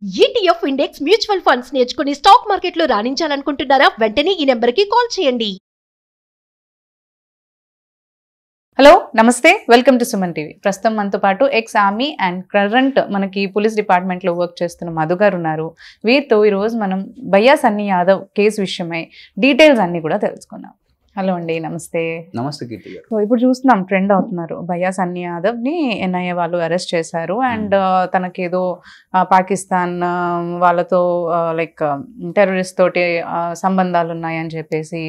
ETF index mutual funds నేర్చుకుని stock మార్కెట్లో రాణించాలనుకుంటున్నారా? వెంటనే ఈ నెంబర్కి కాల్ చేయండి. హలో నమస్తే, వెల్కమ్ టు సుమన్ టీవీ. ప్రస్తుతం మనతో పాటు ఎక్స్ ఆర్మీ అండ్ కరెంట్ మనకి పోలీస్ డిపార్ట్మెంట్లో వర్క్ చేస్తున్న మధు గారు ఉన్నారు. వీరితో ఈరోజు మనం భయ్యా సన్నీ యాదవ్ కేసు విషయమై డీటెయిల్స్ అన్ని కూడా తెలుసుకుందాం. హలో అండి, నమస్తే. నమస్తే కీర్తి గారు. సో ఇప్పుడు చూస్తున్నాం, ట్రెండ్ అవుతున్నారు. భయ్యా సన్నీ యాదవ్ని ఎన్ఐఏ వాళ్ళు అరెస్ట్ చేశారు అండ్ తనకేదో పాకిస్తాన్ వాళ్ళతో లైక్ టెర్రరిస్ట్ తోటి సంబంధాలు ఉన్నాయని చెప్పేసి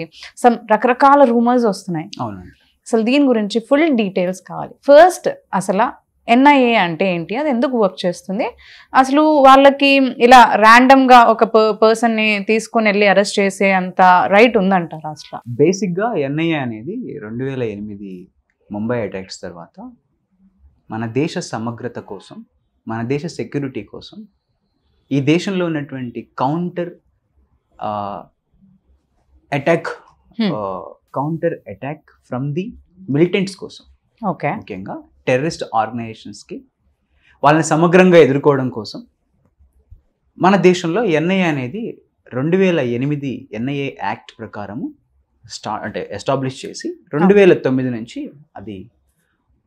రకరకాల రూమర్స్ వస్తున్నాయి. అవునండి. అసలు దీని గురించి ఫుల్ డీటెయిల్స్ కావాలి. ఫస్ట్ అసలు ఎన్ఐఏ అంటే ఏంటి, అది ఎందుకు వర్క్ చేస్తుంది, అసలు వాళ్ళకి ఇలా ర్యాండమ్గా ఒక పర్సన్ని తీసుకొని వెళ్ళి అరెస్ట్ చేసే అంత రైట్ ఉందంటారు? అసలు బేసిక్గా ఎన్ఐఏ అనేది 2008 ముంబై అటాక్స్ తర్వాత మన దేశ సమగ్రత కోసం, మన దేశ సెక్యూరిటీ కోసం, ఈ దేశంలో ఉన్నటువంటి counter attack from the militants కోసం, ఓకే, ముఖ్యంగా టెర్రరిస్ట్ ఆర్గనైజేషన్స్కి వాళ్ళని సమగ్రంగా ఎదుర్కోవడం కోసం మన దేశంలో ఎన్ఐఏ అనేది 2008 ఎన్ఐఏ యాక్ట్ ప్రకారము ఎస్టాబ్లిష్ చేసి 2009 నుంచి అది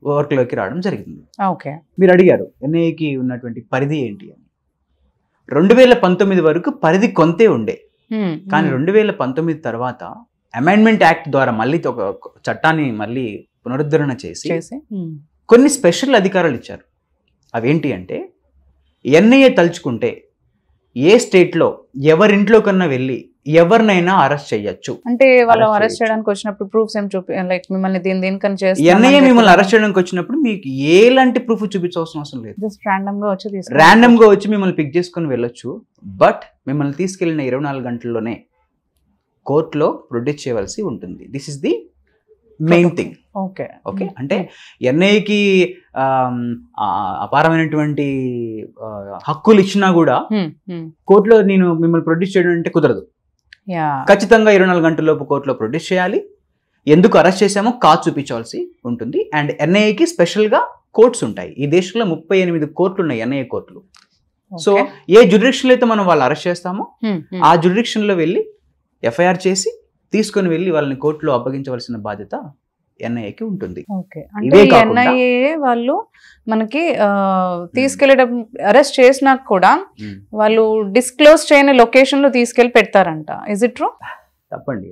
వర్క్లోకి రావడం జరిగింది. ఓకే, మీరు అడిగారు ఎన్ఐఏకి ఉన్నటువంటి పరిధి ఏంటి అని. 2019 వరకు పరిధి కొంతే ఉండే, కానీ 2019 తర్వాత అమెండ్మెంట్ యాక్ట్ ద్వారా మళ్ళీ ఒక చట్టాన్ని మళ్ళీ పునరుద్ధరణ చేసి కొన్ని స్పెషల్ అధికారాలు ఇచ్చారు. అవేంటి అంటే, ఎన్ఐఏ తలుచుకుంటే ఏ స్టేట్లో ఎవరింట్లో కన్నా వెళ్ళి ఎవరినైనా అరెస్ట్ చేయొచ్చు. అంటే వాళ్ళు అరెస్ట్ చేయడానికి వచ్చినప్పుడు ప్రూఫ్స్ ఏం లైక్ మిమ్మల్ని దేనికని చేస్తారు? ఎన్ఐఏ మిమ్మల్ని అరెస్ట్ చేయడానికి వచ్చినప్పుడు మీకు ఎలాంటి ప్రూఫ్ చూపించవలసిన అవసరం లేదు. జస్ట్ ర్యాండమ్ గా వచ్చి మిమ్మల్ని పిక్ చేసుకుని వెళ్ళొచ్చు. బట్ మిమ్మల్ని తీసుకెళ్లిన 24 గంటల్లోనే కోర్టులో ప్రొడ్యూస్ చేయవలసి ఉంటుంది. This is the main thing. Okay okay, అంటే ఎన్ఐఏకి అపారమైనటువంటి హక్కులు ఇచ్చినా కూడా కోర్టులో నేను మిమ్మల్ని ప్రొడ్యూస్ చేయడం అంటే కుదరదు. ఖచ్చితంగా 24 గంటలలోపు కోర్టులో ప్రొడ్యూస్ చేయాలి. ఎందుకు అరెస్ట్ చేశామో కాదు చూపించవలసి ఉంటుంది. అండ్ ఎన్ఐఏకి స్పెషల్గా కోర్ట్స్ ఉంటాయి. ఈ దేశంలో 38 కోర్టులు ఉన్నాయి, ఎన్ఐఏ కోర్టులు. సో ఏ జ్యురిడిక్షన్లో అయితే మనం వాళ్ళు అరెస్ట్ చేస్తామో ఆ జ్యురిడిక్షన్లో వెళ్ళి ఎఫ్ఐఆర్ చేసి తీసుకొని వెళ్ళి వాళ్ళని కోర్టులో అప్పగించవలసిన బాధ్యత ఎన్ఐఏకి ఉంటుంది. ఎన్ఐఏ వాళ్ళు మనకి తీసుకెళ్ళేటప్పుడు అరెస్ట్ చేసినా కూడా వాళ్ళు డిస్క్లోజ్ చేయని లొకేషన్ లో తీసుకెళ్లి పెడతారంట. Is it true? తప్పండి,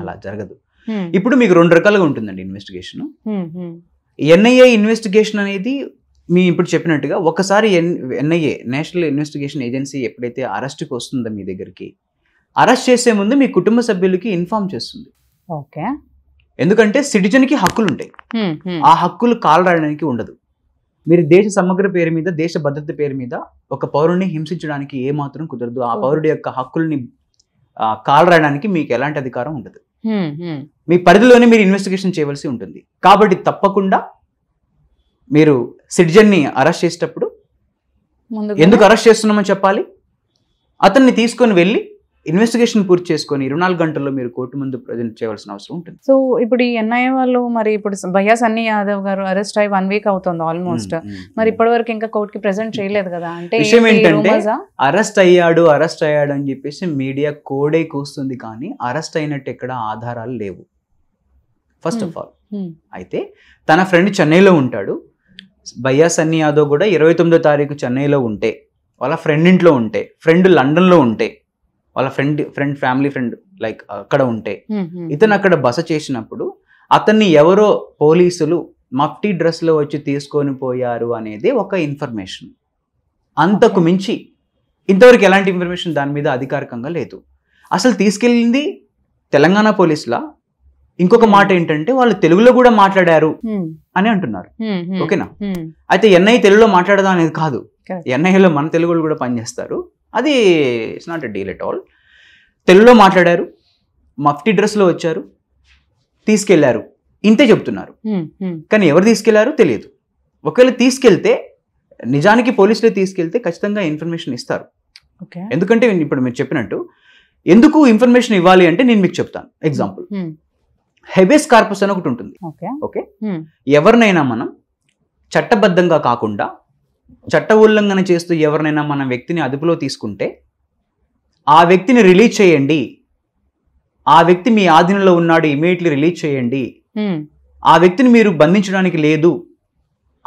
అలా జరగదు. ఇప్పుడు మీకు 2 రకాలుగా ఉంటుందండి ఇన్వెస్టిగేషన్. ఎన్ఐఏ ఇన్వెస్టిగేషన్ అనేది మీ ఇప్పుడు చెప్పినట్టుగా ఒకసారి ఎన్ఐఏ నేషనల్ ఇన్వెస్టిగేషన్ ఏజెన్సీ ఎప్పుడైతే అరెస్ట్కి వస్తుందో మీ దగ్గరికి, అరెస్ట్ చేసే ముందు మీ కుటుంబ సభ్యులకి ఇన్ఫార్మ్ చేస్తుంది. ఓకే, ఎందుకంటే సిటిజన్కి హక్కులు ఉంటాయి, ఆ హక్కులు కాలు రాయడానికి ఉండదు. మీరు దేశ సమగ్ర పేరు మీద, దేశ భద్రత పేరు మీద ఒక పౌరుడిని హింసించడానికి ఏమాత్రం కుదరదు. ఆ పౌరుడి యొక్క హక్కుల్ని కాలు రాయడానికి మీకు ఎలాంటి అధికారం ఉండదు. మీ పరిధిలోనే మీరు ఇన్వెస్టిగేషన్ చేయవలసి ఉంటుంది. కాబట్టి తప్పకుండా మీరు సిటిజన్ని అరెస్ట్ చేసేటప్పుడు ఎందుకు అరెస్ట్ చేస్తున్నామని చెప్పాలి. అతన్ని తీసుకొని వెళ్ళి ఇన్వెస్టిగేషన్ పూర్తి చేసుకొని 24 గంటల్లో మీరు కోర్టు ముందు ప్రజెంట్ చేయవలసిన అవసరం ఉంటుంది. సో ఇప్పుడు ఈ ఎన్ఐఏ వాళ్ళు మరి ఇప్పుడు భయ్యా సన్నీ యాదవ్ గారు అరెస్ట్ అయ్యి 1 వీక్ అవుతుంది ఆల్మోస్ట్. మరి ఇప్పటి వరకు ఇంకా కోర్టుకి ప్రెజెంట్ చేయలేదు కదా. అంటే విషయం ఏంటంటే, అరెస్ట్ అయ్యాడు అని చెప్పేసి మీడియా కోడే కూస్తుంది, కానీ అరెస్ట్ అయినట్టు ఎక్కడ ఆధారాలు లేవు ఫస్ట్ ఆఫ్ ఆల్. అయితే తన ఫ్రెండ్ చెన్నైలో ఉంటాడు. భయ్యా సన్నీ యాదవ్ కూడా 29వ తారీఖు చెన్నైలో ఉంటే, వాళ్ళ ఫ్రెండ్ ఇంట్లో ఉంటే, ఫ్రెండ్ లండన్లో ఉంటే, వాళ్ళ ఫ్యామిలీ ఫ్రెండ్ లైక్ అక్కడ ఉంటే, ఇతను అక్కడ బస చేసినప్పుడు అతన్ని ఎవరో పోలీసులు మఫ్టీ డ్రెస్లో వచ్చి తీసుకొని పోయారు అనేది ఒక ఇన్ఫర్మేషన్. అంతకు మించి ఇంతవరకు ఎలాంటి ఇన్ఫర్మేషన్ దాని మీద అధికారికంగా లేదు. అసలు తీసుకెళ్ళింది తెలంగాణ పోలీసులా. ఇంకొక మాట ఏంటంటే, వాళ్ళు తెలుగులో కూడా మాట్లాడారు అని అంటున్నారు. ఓకేనా? అయితే ఎన్ఐ తెలుగులో మాట్లాడదా అనేది కాదు. ఎన్ఐలో మన తెలుగులో కూడా పనిచేస్తారు. అది it's not a deal at all. తెలుగులో మాట్లాడారు, మఫ్టీ డ్రెస్లో వచ్చారు, తీసుకెళ్లారు, ఇంతే చెప్తున్నారు. కానీ ఎవరు తీసుకెళ్లారో తెలియదు. ఒకవేళ తీసుకెళ్తే, నిజానికి పోలీసులే తీసుకెళ్తే ఖచ్చితంగా ఇన్ఫర్మేషన్ ఇస్తారు. ఎందుకంటే ఇప్పుడు మీరు చెప్పినట్టు ఎందుకు ఇన్ఫర్మేషన్ ఇవ్వాలి అంటే నేను మీకు చెప్తాను. ఎగ్జాంపుల్, హెబియస్ కార్పస్ అని ఒకటి ఉంటుంది. ఓకే, ఎవరినైనా మనం చట్టబద్ధంగా కాకుండా చట్ట ఉల్లంఘన చేస్తూ ఎవరినైనా మన వ్యక్తిని అదుపులో తీసుకుంటే ఆ వ్యక్తిని రిలీజ్ చేయండి, ఆ వ్యక్తి మీ ఆధీనంలో ఉన్నాడు, ఇమీడియట్లీ రిలీజ్ చేయండి, ఆ వ్యక్తిని మీరు బంధించడానికి లేదు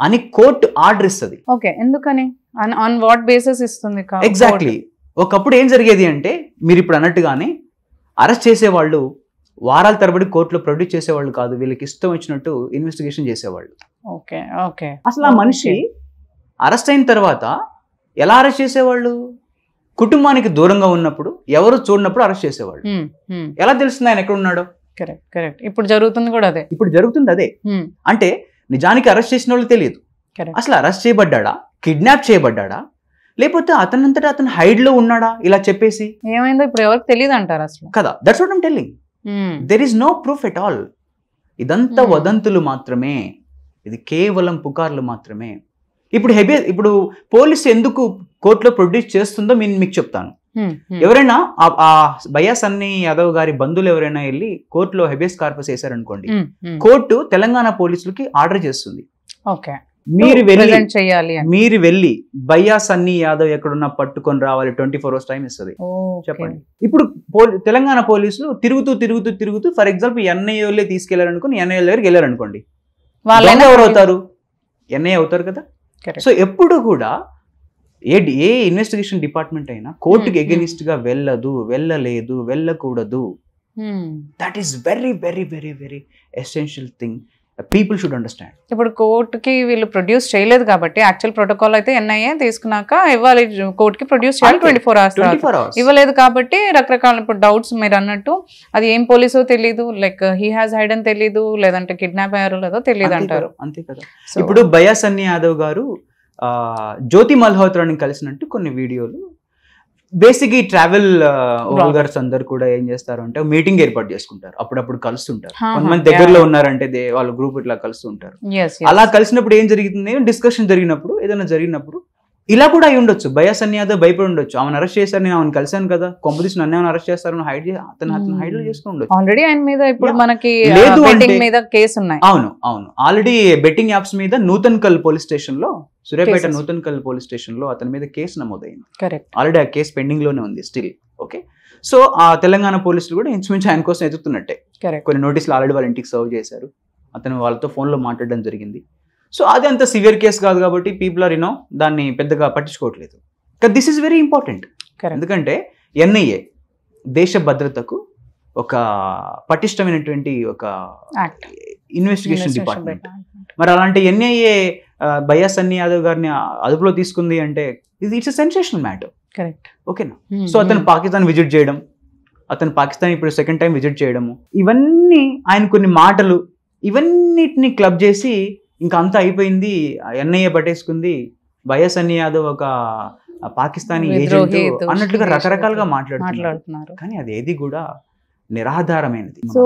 అని కోర్టు ఆర్డర్ ఇస్తుంది. ఓకే, ఎందుకని? ఆన్ వాట్ బేసిస్ ఇస్తుంది? ఎగ్జాక్ట్లీ. ఒకప్పుడు ఏం జరిగేది అంటే మీరు ఇప్పుడు అన్నట్టుగానే అరెస్ట్ చేసేవాళ్ళు వారాల తరబడి కోర్టులో ప్రొడ్యూస్ చేసేవాళ్ళు కాదు, వీళ్ళకి ఇష్టం వచ్చినట్టు ఇన్వెస్టిగేషన్ చేసేవాళ్ళు. Okay okay. అసలు ఆ మనిషి అరెస్ట్ అయిన తర్వాత ఎలా అరెస్ట్ చేసేవాళ్ళు? కుటుంబానికి దూరంగా ఉన్నప్పుడు, ఎవరు చూడనప్పుడు అరెస్ట్ చేసేవాళ్ళు. ఎలా తెలుస్తుంది ఆయన ఎక్కడ ఉన్నాడో? Correct correct. ఇప్పుడు జరుగుతుంది కూడా అదే. ఇప్పుడు జరుగుతుంది అదే. అంటే నిజానికి అరెస్ట్ చేసిన వాళ్ళు తెలియదు. అసలు అరెస్ట్ చేయబడ్డా, కిడ్నాప్ చేయబడ్డా, లేకపోతే అతనంతటా అతను హైడ్ లో ఉన్నాడా ఇలా చెప్పేసి ఏమైందో ఇప్పుడు ఎవరికి తెలియదు అంటారు అసలు కదా. That's what I'm telling. There is no proof at all. ఇదంతా వదంతులు మాత్రమే, ఇది కేవలం పుకార్లు మాత్రమే. ఇప్పుడు పోలీసు ఎందుకు కోర్టులో ప్రొడ్యూస్ చేస్తుందో మీకు చెప్తాను. ఎవరైనా ఆ భయ్యా సన్నీ యాదవ్ గారి బంధువులు ఎవరైనా వెళ్ళి కోర్టులో హెబియస్ కార్పస్ వేశారనుకోండి, కోర్టు తెలంగాణ పోలీసులకి ఆర్డర్ చేస్తుంది, మీరు వెళ్ళి భయ్యా సన్నీ యాదవ్ ఎక్కడున్నా పట్టుకొని రావాలి, 24 hours టైం ఇస్తుంది. చెప్పండి. ఇప్పుడు తెలంగాణ పోలీసులు తిరుగుతూ ఫర్ ఎగ్జాంపుల్ ఎన్ఐఏలే తీసుకెళ్లారనుకోండి, ఎన్ఐఏ దగ్గరికి వెళ్ళారనుకోండి, వాళ్ళు ఎవరు అవుతారు? ఎన్ఐఏ అవుతారు కదా. సో ఎప్పుడు కూడా ఏ ఇన్వెస్టిగేషన్ డిపార్ట్మెంట్ అయినా కోర్టుకి ఎగెనిస్ట్ గా వెళ్ళలేదు, వెళ్ళకూడదు. That is very very very very essential thing people should understand. ఇప్పుడు కోర్టుకి వీళ్ళు ప్రొడ్యూస్ చేయలేదు కాబట్టి యాక్చువల్ ప్రోటోకాల్ అయితే ఎన్ఐఏ తీసుకున్నాక ఇవ్వాలి, కోర్టుకి ప్రొడ్యూస్ చేయాలి 24 hours. ఇవ్వలేదు కాబట్టి రకరకాల ఇప్పుడు డౌట్స్ మీరు అన్నట్టు అది ఏం పోలీసో తెలీదు, లైక్ హీ హాజ్ హైడ్ అని తెలీదు, లేదంటే కిడ్నాప్ అయ్యారో లేదో తెలియదు అంటారు. అంతే కదా. ఇప్పుడు భయ్యా సన్నీ యాదవ్ గారు జ్యోతి మల్హోత్రాని కలిసినట్టు కొన్ని వీడియోలు, బేసిక్ ఈ ట్రావెల్ ఓల్గర్స్ అందరు కూడా ఏం చేస్తారు అంటే మీటింగ్ ఏర్పాటు చేసుకుంటారు, అప్పుడప్పుడు కలుస్తుంటారు. కొంతమంది దగ్గరలో ఉన్నారంటే వాళ్ళ గ్రూప్ ఇట్లా కలుస్తుంటారు. అలా కలిసినప్పుడు ఏం జరుగుతుంది, డిస్కషన్ జరిగినప్పుడు, ఏదైనా జరిగినప్పుడు ఇలా కూడా అయి ఉండొచ్చు. భయ్యా సన్నీ యాదవ్ భయపడి ఉండొచ్చు, ఆమెను అరెస్ట్ చేశారు, నేను ఆమెను కలిసాను కదా, కొంపదీసి నన్ను ఏమైనా అరెస్ట్ చేస్తారు, అతను హైడ్ లో చేసుకుని ఉండొచ్చు. ఆల్రెడీ ఆయన మీద ఇప్పుడు మనకి కేసు ఉన్నాయి. అవును, ఆల్రెడీ బెట్టింగ్ యాప్స్ మీద నూతన్కల్ పోలీస్ స్టేషన్ లో, సూర్యాపేట నూతన్కల్ పోలీస్ స్టేషన్ లో అతని మీద కేసు నమోదైంది. ఆల్రెడీ ఆ కేసు పెండింగ్ లోనే ఉంది స్టిల్. ఓకే. సో ఆ తెలంగాణ పోలీసులు కూడా ఇంచుమించు ఆయన కోసం ఎదుగుతున్నట్టే. కొన్ని నోటీసులు ఆల్రెడీ వాళ్ళ ఇంటికి సర్వ్ చేశారు, అతను వాళ్ళతో ఫోన్ లో మాట్లాడడం జరిగింది. సో అది అంత సివియర్ కేసు కాదు కాబట్టి పీపుల్ ఆర్ దాన్ని పెద్దగా పట్టించుకోవట్లేదు. This is very important. ఎందుకంటే ఎన్ఐఏ దేశ భద్రతకు ఒక పటిష్టమైనటువంటి ఒక ఇన్వెస్టిగేషన్ డిపార్ట్మెంట్. మరి అలాంటి ఎన్ఐఏ భయ్యా సన్నీ యాదవ్ గారిని అదుపులో తీసుకుంది అంటే ఇట్స్ ఎ సెన్సేషనల్ మ్యాటర్. ఓకేనా. సో అతను పాకిస్తాన్ విజిట్ చేయడం, అతను పాకిస్తాన్ ఇప్పుడు సెకండ్ టైం విజిట్ చేయడము, ఇవన్నీ ఆయన కొన్ని మాటలు, ఇవన్నిటిని క్లబ్ చేసి ఇంకా అంతా అయిపోయింది, ఎన్ఐఏ పట్టేసుకుంది, భయ్యా సన్నీ యాదవ్ ఒక పాకిస్తానీ ఏజెంట్ అన్నట్లుగా రకరకాలుగా మాట్లాడుతున్నారు. కానీ అది ఏది కూడా నిరాధారమైనది. సో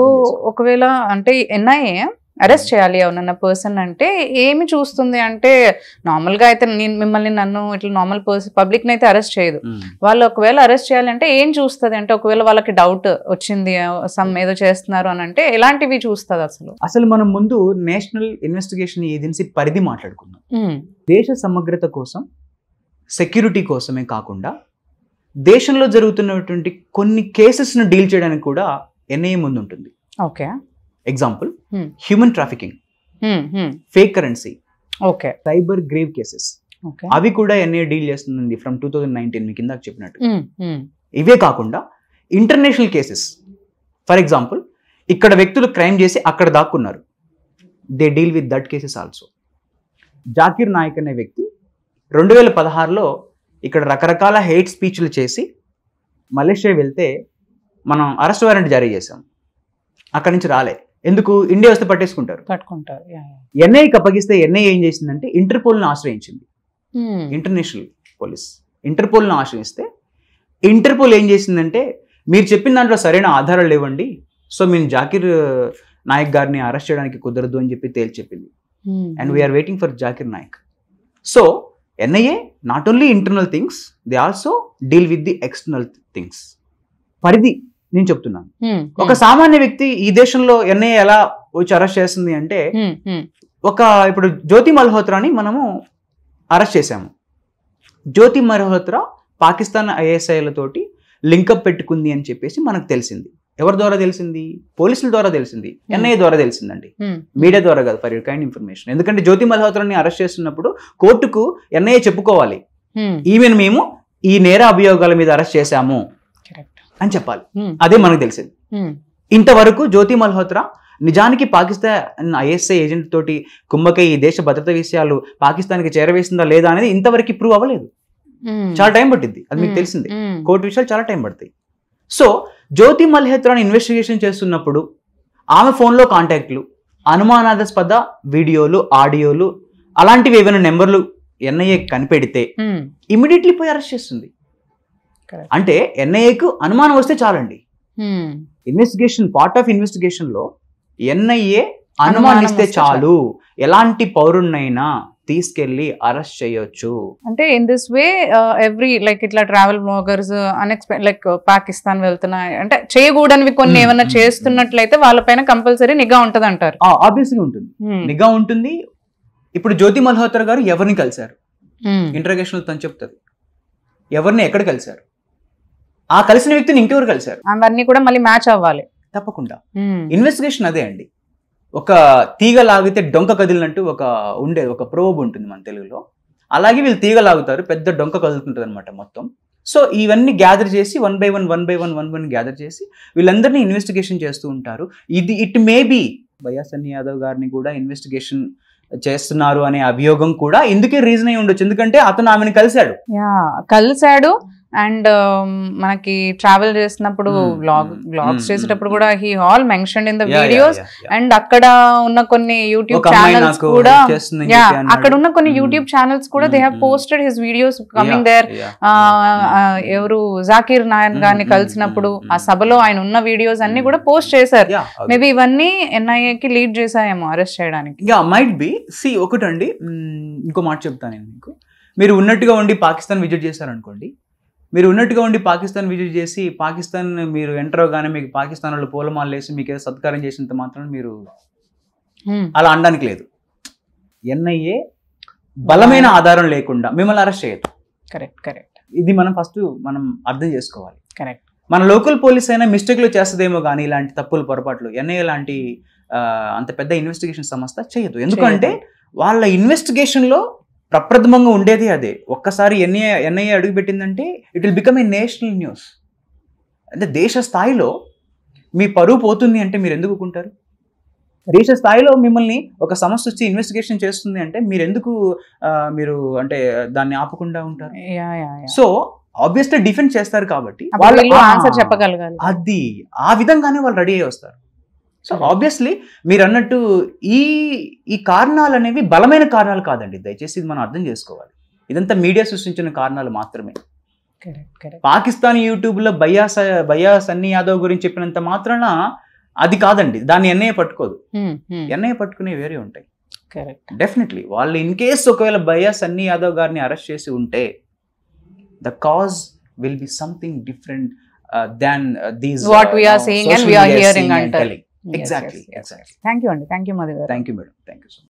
ఒకవేళ అంటే ఎన్ఐఏ అరెస్ట్ చేయాలి అవునన్న పర్సన్ అంటే ఏమి చూస్తుంది అంటే, నార్మల్ గా అయితే మిమ్మల్ని నన్ను ఇట్లా నార్మల్ పర్సన్ పబ్లిక్ అయితే అరెస్ట్ చేయదు. వాళ్ళు ఒకవేళ అరెస్ట్ చేయాలంటే ఏం చూస్తుంది అంటే, ఒకవేళ వాళ్ళకి డౌట్ వచ్చింది సమ్ ఏదో చేస్తున్నారు అని అంటే ఎలాంటివి చూస్తుంది? అసలు మనం ముందు నేషనల్ ఇన్వెస్టిగేషన్ ఏజెన్సీ పరిధి మాట్లాడుకుందాం. దేశ సమగ్రత కోసం, సెక్యూరిటీ కోసమే కాకుండా దేశంలో జరుగుతున్నటువంటి కొన్ని కేసెస్ ను డీల్ చేయడానికి కూడా ఎన్ఐఏ ముందు ఉంటుంది. Okay. Example human trafficking, fake currency, cyber grave cases, అవి కూడా ఎన్ఐఏ డీల్ చేస్తుంది ఫ్రమ్ 2019 మీ కింద చెప్పినట్టు. ఇవే కాకుండా ఇంటర్నేషనల్ కేసెస్, ఫర్ ఎగ్జాంపుల్ ఇక్కడ వ్యక్తులు క్రైమ్ చేసి అక్కడ దాక్కున్నారు, they deal with that cases also. Zakir Naik అనే వ్యక్తి 2016లో ఇక్కడ రకరకాల హెయిట్ స్పీచ్లు చేసి మలేషియా వెళ్తే మనం అరెస్ట్ వారెంట్ జారీ చేసాం, అక్కడి నుంచి రాలే. ఎందుకు? ఇండియా వస్తే పట్టుకుంటారు. ఎన్ఐకి అప్పగిస్తే ఎన్ఐ ఏం చేసిందంటే ఇంటర్పోల్ను ఆశ్రయించింది. ఇంటర్నేషనల్ పోలీస్ ఇంటర్పోల్ను ఆశ్రయిస్తే ఇంటర్పోల్ ఏం చేసిందంటే, మీరు చెప్పిన దాంట్లో సరైన ఆధారాలు లేవండి, సో మేము జాకీర్ నాయక్ గారిని అరెస్ట్ చేయడానికి కుదరదు అని చెప్పి తేల్చి చెప్పింది. And we're waiting for Zakir Naik. So NIA not only internal things, they also deal with the external things. పరిధి నేను చెప్తున్నాను. ఒక సామాన్య వ్యక్తి ఈ దేశంలో ఎన్ఐఏ ఎలా వచ్చి అరెస్ట్ చేస్తుంది అంటే, ఇప్పుడు జ్యోతి మల్హోత్రాని మనము అరెస్ట్ చేశాము. జ్యోతి మల్హోత్రా పాకిస్తాన్ ఐఎస్ఐలతోటి లింకప్ పెట్టుకుంది అని చెప్పేసి మనకు తెలిసింది. ఎవరి ద్వారా తెలిసింది? పోలీసుల ద్వారా తెలిసింది, ఎన్ఐఏ ద్వారా తెలిసిందండి, మీడియా ద్వారా కాదు. For your kind information. ఎందుకంటే జ్యోతి మల్హోత్రాని అరెస్ట్ చేస్తున్నప్పుడు కోర్టుకు ఎన్ఐఏ చెప్పుకోవాలి, ఈమెను మేము ఈ నేర అభియోగాల మీద అరెస్ట్ చేశాము అని చెప్పాలి. అదే మనకు తెలిసింది. ఇంతవరకు జ్యోతి మల్హోత్రా నిజానికి పాకిస్తాన్ ఐఎస్ఐ ఏజెంట్ తోటి కుమ్మకై ఈ దేశ భద్రతా విషయాలు పాకిస్తాన్కి చేరవేసిందా లేదా అనేది ఇంతవరకు ప్రూవ్ అవ్వలేదు. చాలా టైం పట్టింది, అది మీకు తెలిసింది. కోర్టు విషయాలు చాలా టైం పడతాయి. సో జ్యోతి మల్హోత్రాని ఇన్వెస్టిగేషన్ చేస్తున్నప్పుడు ఆమె ఫోన్లో కాంటాక్ట్లు, అనుమానాస్పద వీడియోలు, ఆడియోలు, అలాంటివి ఏమైనా నెంబర్లు ఎన్ఐఏ కనిపెడితే ఇమీడియట్లీ పోయి అరెస్ట్ చేస్తుంది. అంటే ఎన్ఐఏకు అనుమానం వస్తే చాలండి. ఇన్వెస్టిగేషన్, పార్ట్ ఆఫ్ ఇన్వెస్టిగేషన్ లో ఎన్ఐఏ అనుమానిస్తే చాలు, ఎలాంటి పౌరుణ్ణైనా తీసుకెళ్లి అరెస్ట్ చేయొచ్చు. అంటే in this way every like ఇట్లా travel bloggers unexpected like Pakistan వెళ్తున్నాయి అంటే చేయకూడనివి కొన్ని ఏమన్నా చేస్తున్నట్లయితే వాళ్ళపైన కంపల్సరీ నిఘా ఉంటది అంటారు. ఆబ్వియస్లీ ఉంటుంది, నిఘా ఉంటుంది. ఇప్పుడు జ్యోతి మల్హోత్రా గారు ఎవరిని కలిశారు? ఇంటర్గేషన్ తను చెప్తారు ఎవరిని ఎక్కడ కలిశారు, ఆ కలిసిన వ్యక్తిని ఇంకెవరు కలిశారు, అవన్నీ కూడా మళ్ళీ మ్యాచ్ అవ్వాలి తప్పకుండా. ఇన్వెస్టిగేషన్ అదే అండి. ఒక తీగ లాగితే డొంక కదిలినట్టు ఒక ప్రోబ్ ఉంటుంది మన తెలుగులో. అలాగే వీళ్ళు తీగ లాగుతారు, పెద్ద డొంక కదులుతుంటుంది అనమాట మొత్తం. సో ఇవన్నీ గ్యాదర్ చేసి వన్ బై వన్ గ్యాదర్ చేసి వీళ్ళందరినీ ఇన్వెస్టిగేషన్ చేస్తూ ఉంటారు. ఇట్ మే బి భయ్యా సన్నీ యాదవ్ గారిని కూడా ఇన్వెస్టిగేషన్ చేస్తున్నారు అనే అభియోగం కూడా ఇందుకే రీజన్ అయి ఉండొచ్చు. ఎందుకంటే అతను ఆమెను కలిశాడు అండ్ మనకి ట్రావెల్ చేసినప్పుడు బ్లాగ్స్ చేసేటప్పుడు కూడా he all mentioned in the videos. And అక్కడ ఉన్న కొన్ని యూట్యూబ్ ఛానల్స్ కూడా అక్కడ ఉన్న కొన్ని యూట్యూబ్ ఛానల్స్ కూడా they have posted his videos coming there. ఎవరు జాకీర్ నాయక్ గారిని కలిసినప్పుడు ఆ సభలో ఆయన ఉన్న వీడియోస్ అన్ని కూడా పోస్ట్ చేశారు. మేబీ ఇవన్నీ ఎన్ఐఏకి లీడ్ చేశాయేమో అరెస్ట్ చేయడానికి. Might be. సి ఒకటండి, ఇంకో మాట చెప్తాను నేను మీకు. మీరు ఉన్నట్టుగా ఉండి పాకిస్తాన్ విజిట్ చేశారనుకోండి, మీరు ఉన్నట్టుగా ఉండి పాకిస్తాన్ విజిట్ చేసి పాకిస్తాన్ మీరు ఎంటర్ అవగానే మీకు పాకిస్తాన్ వాళ్ళు పూలమాలలు వేసి మీకు ఏదో సత్కారం చేసినంత మాత్రం మీరు అలా అనడానికి లేదు. ఎన్ఐఏ బలమైన ఆధారం లేకుండా మిమ్మల్ని అరెస్ట్ చేయదు. కరెక్ట్. ఇది మనం ఫస్ట్ అర్థం చేసుకోవాలి. కరెక్ట్. మన లోకల్ పోలీస్ అయినా మిస్టేక్లు చేస్తుందేమో కానీ ఇలాంటి తప్పులు, పొరపాట్లు ఎన్ఐఏ లాంటి అంత పెద్ద ఇన్వెస్టిగేషన్ సంస్థ చేయదు. ఎందుకంటే వాళ్ళ ఇన్వెస్టిగేషన్లో ప్రప్రథమంగా ఉండేది అదే. ఒక్కసారి ఎన్ఐఏ అడుగు పెట్టిందంటే it will become a national news. అంటే దేశ స్థాయిలో మీ పరువు పోతుంది అంటే మీరు ఎందుకు ఊరుకుంటారు? దేశ స్థాయిలో మిమ్మల్ని ఒక సంస్థ వచ్చి ఇన్వెస్టిగేషన్ చేస్తుంది అంటే మీరు అంటే దాన్ని ఆపకుండా ఉంటారు. సో ఆబ్వియస్లీ డిఫెండ్ చేస్తారు కాబట్టి వాళ్ళు ఆన్సర్ చెప్పగలగాలి. అది ఆ విధంగానే వాళ్ళు రెడీ అయ్యి వస్తారు. సో ఆబ్వియస్లీ మీరు అన్నట్టు ఈ కారణాలు అనేవి బలమైన కారణాలు కాదండి. దయచేసి ఇది మనం అర్థం చేసుకోవాలి. ఇదంతా మీడియా సృష్టించిన కారణాలు మాత్రమే. పాకిస్తాన్ యూట్యూబ్లో భయ్యా సన్నీ యాదవ్ గురించి చెప్పినంత మాత్రాన అది కాదండి. దాన్ని ఎన్ఐఏ పట్టుకోదు. ఎన్ఐఏ పట్టుకునే వేరే ఉంటాయి. డెఫినెట్లీ వాళ్ళు ఇన్ కేస్ ఒకవేళ భయ్యా సన్నీ యాదవ్ గారిని అరెస్ట్ చేసి ఉంటే the cause will be something different than these what we are saying and we are hearing and telling. Exactly. Thank you, Andy. Thank you, Madhu. Thank you, madam. Thank you so much.